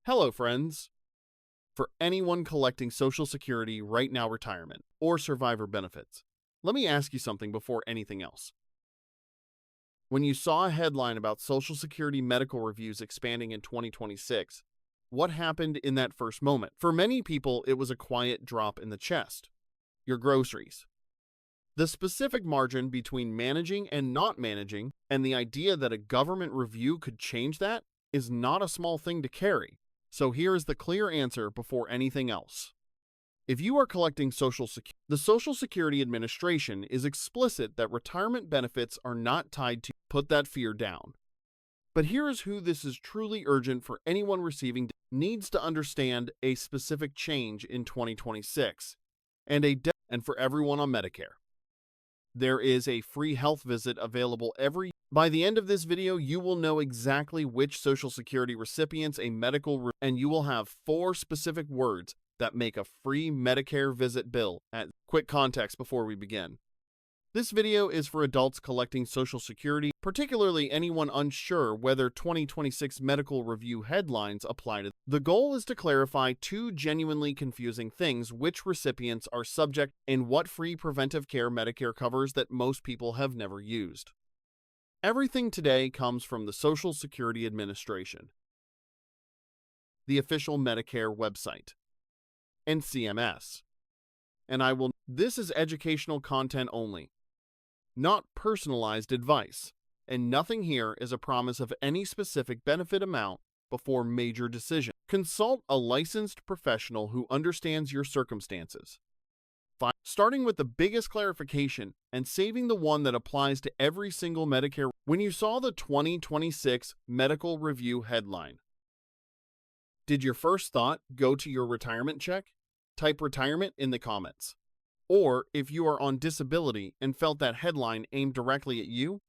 Hello, friends. For anyone collecting Social Security right now retirement or survivor benefits, let me ask you something before anything else. When you saw a headline about Social Security medical reviews expanding in 2026, what happened in that first moment? For many people, it was a quiet drop in the chest. Your groceries. The specific margin between managing and not managing, and the idea that a government review could change that, is not a small thing to carry. So here is the clear answer before anything else. If you are collecting Social Security, the Social Security Administration is explicit that retirement benefits are not tied to put that fear down. But here is who this is truly urgent for anyone receiving needs to understand a specific change in 2026 and for everyone on Medicare. There is a free health visit available By the end of this video, you will know exactly which Social Security recipients and you will have 4 specific words that make a free Medicare visit bill. Quick context before we begin. This video is for adults collecting Social Security, particularly anyone unsure whether 2026 medical review headlines apply to them. The goal is to clarify 2 genuinely confusing things: which recipients are subject and what free preventive care Medicare covers that most people have never used. Everything today comes from the Social Security Administration, the official Medicare website, and CMS. This is educational content only, not personalized advice, and nothing here is a promise of any specific benefit amount before major decisions. Consult a licensed professional who understands your circumstances. Starting with the biggest clarification and saving the one that applies to every single Medicare. When you saw the 2026 medical review headline, did your first thought go to your retirement check? Type retirement in the comments. Or if you are on disability and felt that headline aimed directly at you,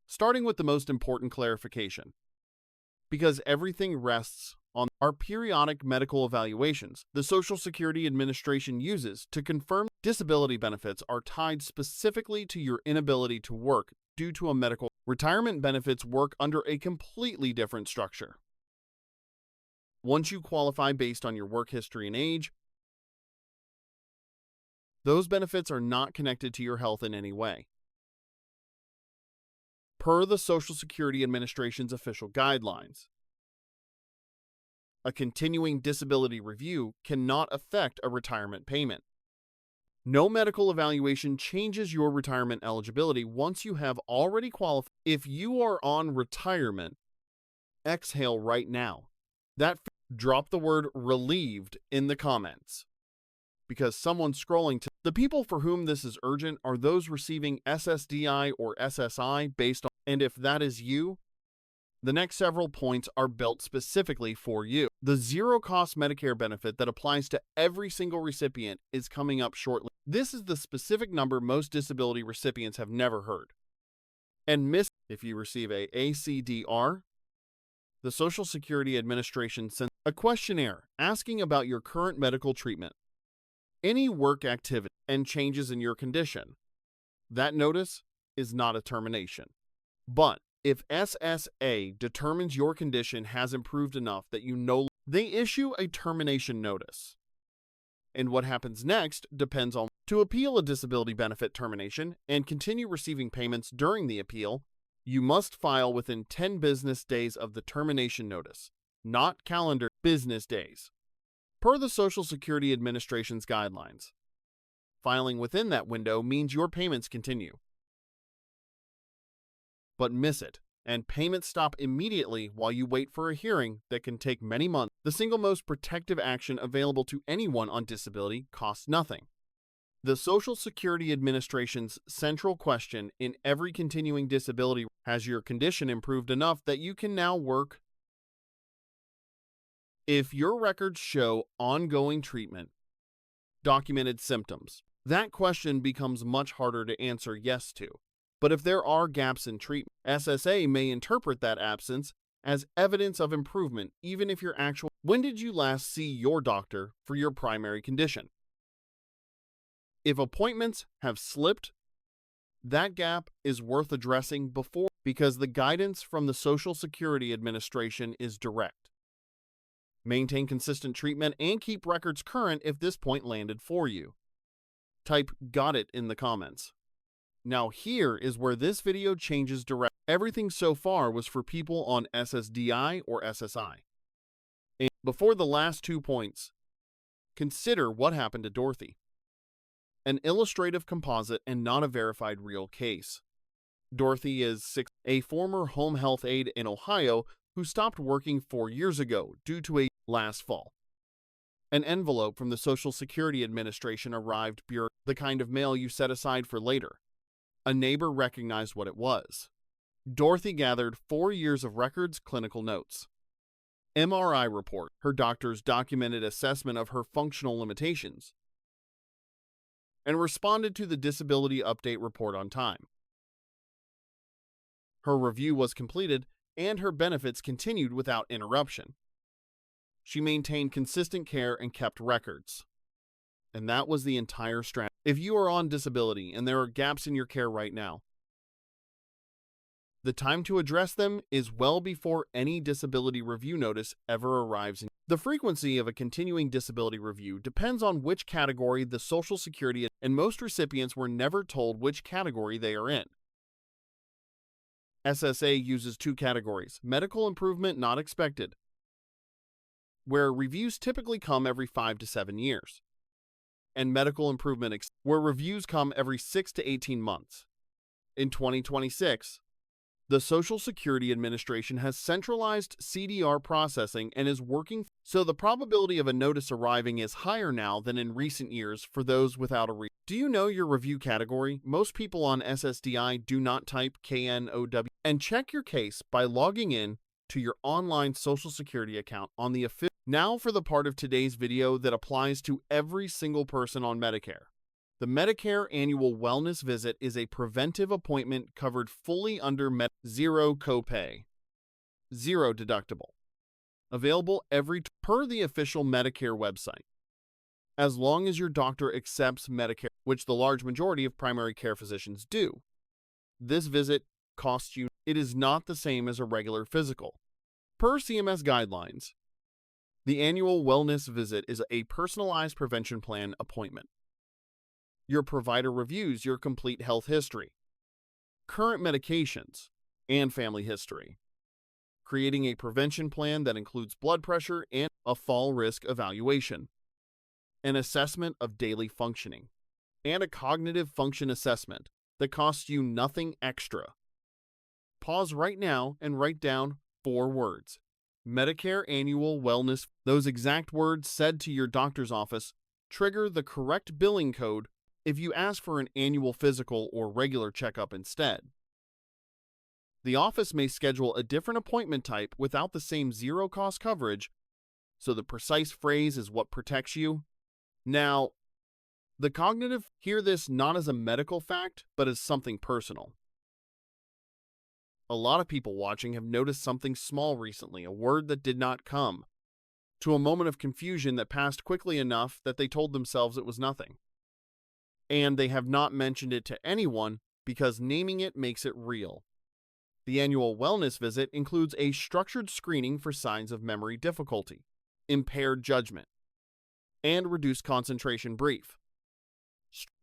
starting with the most important clarification. Because everything rests on our periodic medical evaluations the Social Security Administration uses to confirm disability benefits are tied specifically to your inability to work due to a medical. Retirement benefits work under a completely different structure. Once you qualify based on your work history and age, those benefits are not connected to your health in any way. Per the Social Security Administration's official guidelines, a continuing disability review cannot affect a retirement payment. No medical evaluation changes your retirement eligibility once you have already qualified. If you are on retirement, exhale right now. Drop the word relieved in the comments, because someone's scrolling to. The people for whom this is urgent are those receiving SSDI or SSI based on, and if that is you, the next several points are built specifically for you. The zero-cost Medicare benefit that applies to every single recipient is coming up shortly. This is the specific number most disability recipients have never heard. And if you receive a ACDR, the Social Security Administration sends a questionnaire asking about your current medical treatment, any work activity, and changes in your condition. That notice is not a termination. But if SSA determines your condition has improved enough that they issue a termination notice. And what happens next depends on. To appeal a disability benefit termination and continue receiving payments during the appeal, you must file within 10 business days of the termination notice, not calendar business days, per the Social Security Administration's guidelines. Filing within that window means your payments continue. But miss it, and payments stop immediately while you wait for a hearing that can take many months. The single most protective action available to anyone on disability costs nothing. The Social Security Administration's central question in every continuing disability: has your condition improved enough that you can now work? If your records show ongoing treatment, documented symptoms, that question becomes much harder to answer yes to. But if there are gaps in treatment, SSA may interpret that absence as evidence of improvement, even if your actual. When did you last see your doctor for your primary condition? If appointments have slipped, that gap is worth addressing before, because the guidance from the Social Security Administration is direct. Maintain consistent treatment and keep records current if this point landed for you. Type "got it" in the comments. Now here is where this video changes direction. Everything so far was for people on SSDI or SSI. And before the last 2 points, consider what happened to Dorothy. An illustrative composite and not a verified real case. Dorothy is a former home health aide in Ohio who stopped working 4 years ago due to a last fall. An envelope from the Social Security Administration arrived, the kind of mail you set aside for later. A neighbor recognized what it was. Dorothy gathered 4 years of records, clinical notes, MRI report, her doctor's documented assessment of her functional limitations, and responded to the disability update report on time. Her review was completed and her benefits continued without interruption. She maintained consistent care and kept records. And that was the entire strategy. If you are on disability and there are gaps in your care right now, the time to address them is well before any disability review notice ever arrives. The frequency of a continuing disability review depends on which category the Social Security, and most recipients were never told which category they are in. SSA uses 2 categories: medical improvement not expected, where reviews typically come every 5 to 7 years, and medical improvement where reviews come every 6 to 18 months. In 2026, the Social Security Administration has centralized CDR processing and is working, so the probability of a notice arriving is higher now than in recent years for those without a Do you know your review category? Most people on SSDI do not type KNOW. And check your case by logging in to your online Social Security account on the official. Now for the part of today's video that applies to every single person on Medicare. The Medicare annual wellness visit is a preventive appointment covered fully under zero copay, zero deductible, available per the official Medicare website. As long as your doctor accepts Medicare, which the large majority of primary care physicians do. This visit costs you. It is not the same as a regular physical. Per CMS guidelines, the annual wellness visit is a personalized prevention plan appointment. Your provider reviews your complete health history, current medications, and family history, creating a prevention plan that includes blood pressure and a fall risk evaluation, an assessment of daily functioning, and a cognitive function assessment that costs you nothing extra. Pause right now and write down 4 words. Medicare Annual Wellness. Those exact words said to your doctor's office trigger the correct billing code if you ask for an annual physical or regular checkup instead. The office may schedule a different appointment type without the same zero-cost coverage, so the precise phrase is what protects you. Now, the cognitive, hear this not as a medical fact, but as something personal. A lot of people watching have noticed something small recently, a word that did not come, to a moment of confusion that passed quickly enough that they told themselves it was nothing. And they have not mentioned it to anyone because naming it makes it real. The annual wellness visit includes a structured screening for signs of memory difficulty, impaired judgment, and reduced concentration brief.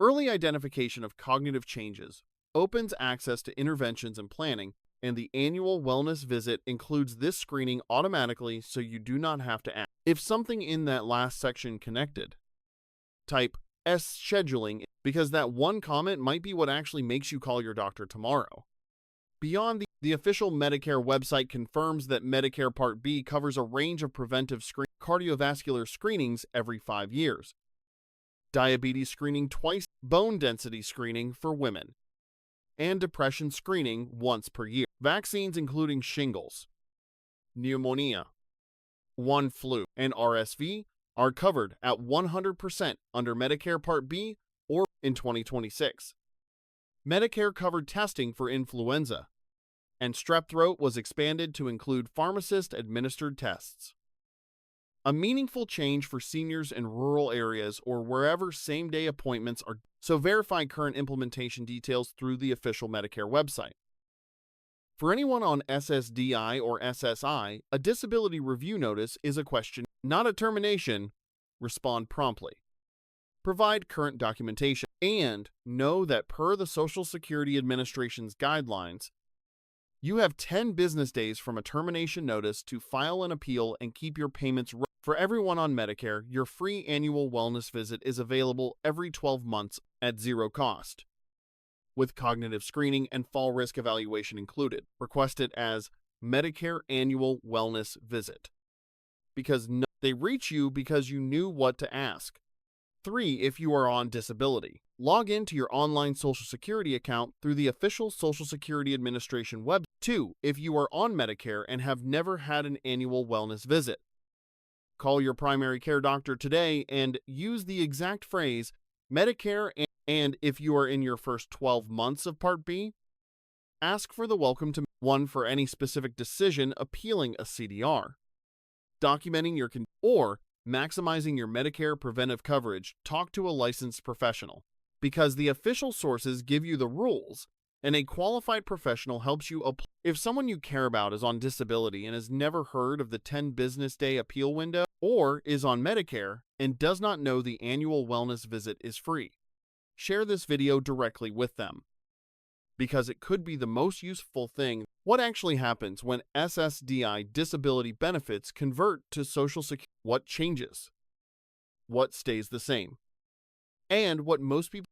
Early identification of cognitive changes opens access to interventions and planning, and the annual wellness visit includes this screening automatically so you do not have to ask. If something in that last section connected, type S scheduling, because that one comment might be what actually makes you call your doctor tomorrow. Beyond the official Medicare website confirms that Medicare Part B covers a range of preventive cardiovascular screenings every 5 years, diabetes screening twice, bone density screening for women, and depression screening once per year. Vaccines including shingles, pneumonia, flu, and RSV are covered at 100% under Medicare Part B or in 2026. Medicare covered testing for influenza, and strep throat was expanded to include pharmacist-administered tests. A meaningful change for seniors in rural areas or wherever same-day appointments are, so verify current implementation details through the official Medicare website. For anyone on SSDI or SSI, a disability review notice is a question, not a termination. Respond promptly. Provide current documentation, and know that per the Social Security Administration's guidelines, you have 10 business days from a termination notice to file an appeal and keep your payments. For everyone on Medicare, your free annual wellness visit is available every 12 months at zero cost, with cognitive screening and fall risk evaluation included. Request it as Medicare Annual Wellness Visit, because they reach you because you knew what to ask. 3. If you are on disability, log into your online Social Security account through the official Social Security Administration website. 2. If you are on Medicare and have never had an annual wellness visit, call your primary care doctor today and use the exact phrase Medicare. And if you are in your first 12 months of Part B, ask for the welcome to 1 for any specific decision appealing a CDR, documenting your or maximizing your Medicare preventive coverage. Talk to a licensed professional, because the official sources give you the rules, and a qualified professional helps you apply. If someone you care about is on disability and has never heard of the 10 business day appeal window, or is on Medicare and does not know the annual wellness visit is free, share this video directly with them, because it could be the most useful thing. What actually happens when SSDI disability benefits convert to Social Security? What changes? What stays the same? And what most people